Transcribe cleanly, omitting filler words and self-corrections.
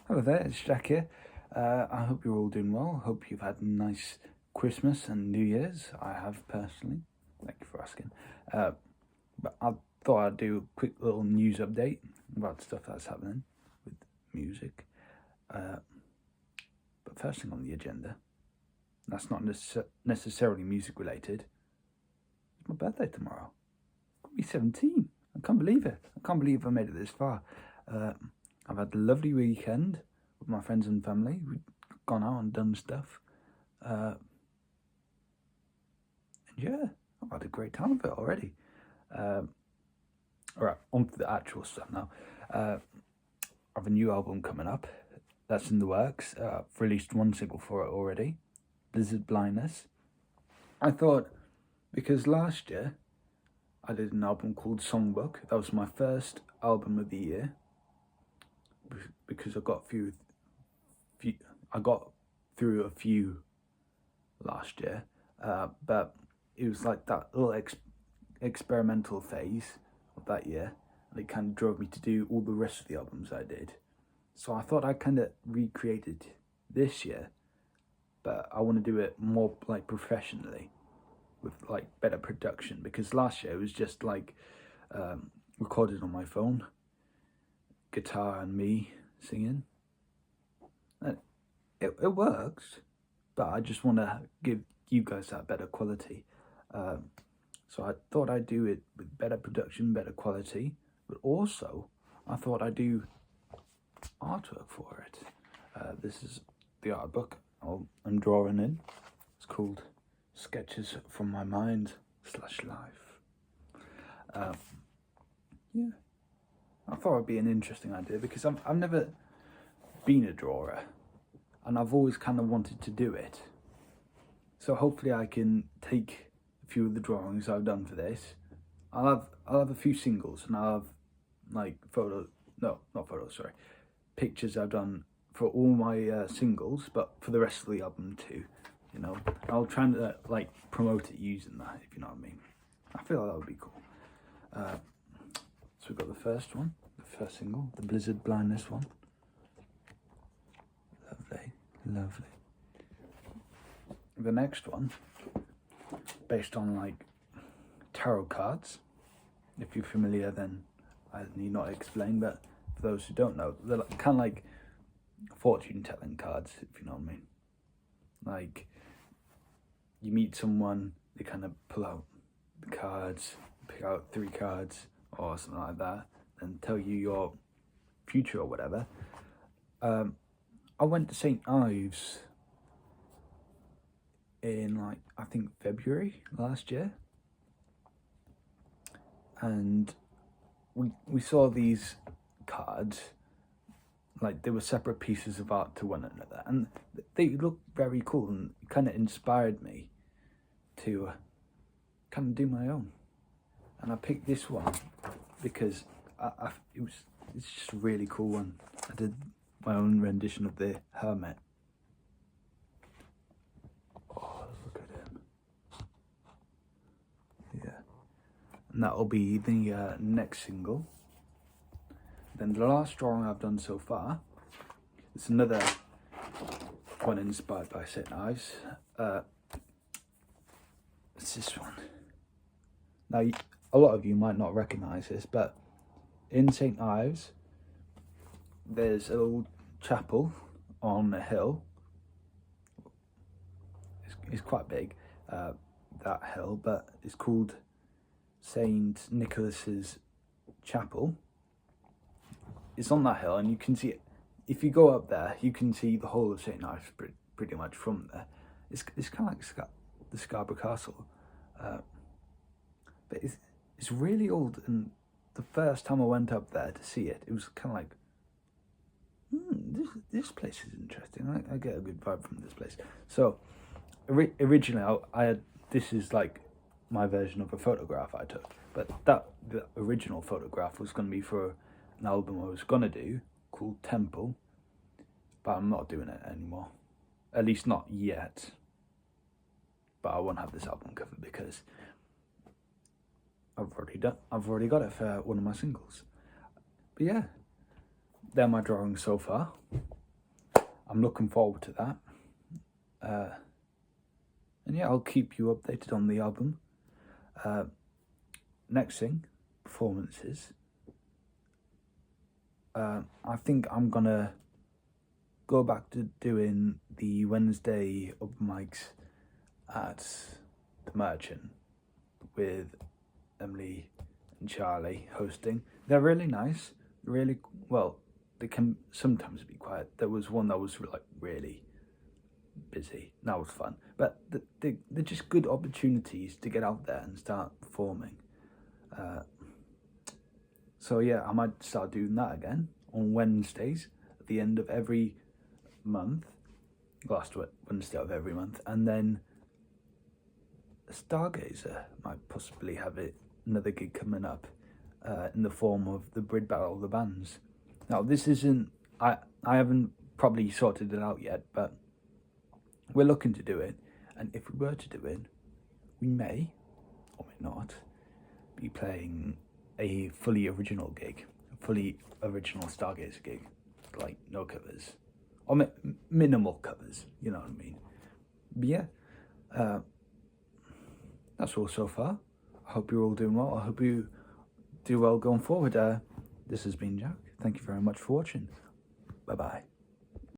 Hello there, it's Jack here. I hope you're all doing well. Hope you've had a nice Christmas and New Year's. I have personally. Thank you for asking. But I thought I'd do a quick little news update about stuff that's happening with music. But first thing on the agenda, that's not necessarily music related. It's my birthday tomorrow. I'll be 17. I can't believe it. I can't believe I made it this far. I've had a lovely weekend with my friends and family. We've gone out and done stuff. And yeah, I've had a great time with it already. Alright, on to the actual stuff now. I have a new album coming up. That's in the works. I've released one single for it already. Blizzard Blindness. I thought, because last year I did an album called Songbook. That was my first album of the year. Because I got I got through a few last year, but it was like that little experimental phase of that year, and it kind of drove me to do all the rest of the albums I did. So I thought I kind of recreated this year, but I want to do it more like professionally, with like better production, because last year it was just like recorded on my phone, guitar and me singing, and it works, but I just want to give you guys that better quality. So I thought I'd do it with better production, better quality, but also I thought I'd do artwork for it. This is the art book I'm drawing in. It's called Sketches from My Mind / Life. Yeah. I thought it'd be an interesting idea because I've never been a drawer, and I've always kind of wanted to do it. So hopefully I can take a few of the drawings I've done for this. I'll have a few singles, and I'll have like pictures I've done for all my singles, but for the rest of the album too. You know, I'll try and like promote it using that, if you know what I mean. I feel like that would be cool. So we've got the first one, the first single, the Blizzard Blindness one. Lovely, lovely. The next one, based on like tarot cards. If you're familiar, then I need not explain, but for those who don't know, they're kind of like fortune telling cards, if you know what I mean. Like, you meet someone, they kind of pull out the cards, pick out 3 cards or something like that, and tell you your future or whatever. I went to St. Ives in like, I think February last year, and we saw these cards, like they were separate pieces of art to one another, and they looked very cool, and kind of inspired me to kind of do my own. And I picked this one because it's just a really cool one. I did my own rendition of the Hermit. Oh, look at him. Yeah. And that'll be the next single. Then the last drawing I've done so far is another one inspired by St. Ives. It's this one. Now, a lot of you might not recognise this, but in St. Ives, there's a little chapel on a hill. It's quite big, that hill, but it's called St. Nicholas's Chapel. It's on that hill, and you can see it. If you go up there, you can see the whole of St. Ives pretty much from there. It's kind of like the Scarborough Castle, but it's really old. And the first time I went up there to see it, it was kind of like, this place is interesting. I get a good vibe from this place. So originally, I had, this is like my version of a photograph I took, but the original photograph was going to be for an album I was going to do called Temple, but I'm not doing it anymore, at least not yet. But I won't have this album cover because I've already got it for one of my singles. But yeah, they're my drawings so far. I'm looking forward to that. And yeah, I'll keep you updated on the album. Next thing, performances. I think I'm gonna go back to doing the Wednesday open mics at the Merchant with Emily and Charlie hosting. They're really nice. Really well. They can sometimes be quiet. There was one that was like really busy. That was fun. But they're just good opportunities to get out there and start performing. So yeah, I might start doing that again on Wednesdays at the end of every month. Last Wednesday of every month. And then Stargazer might possibly have another gig coming up in the form of the Brid Battle of the Bands. Now this isn't, I haven't probably sorted it out yet, but we're looking to do it. And if we were to do it, we may, or may not, be playing a fully original gig, a fully original Stargazer gig, like no covers, or minimal covers, you know what I mean? But yeah, that's all so far. I hope you're all doing well. I hope you do well going forward. This has been Jack. Thank you very much for watching. Bye-bye.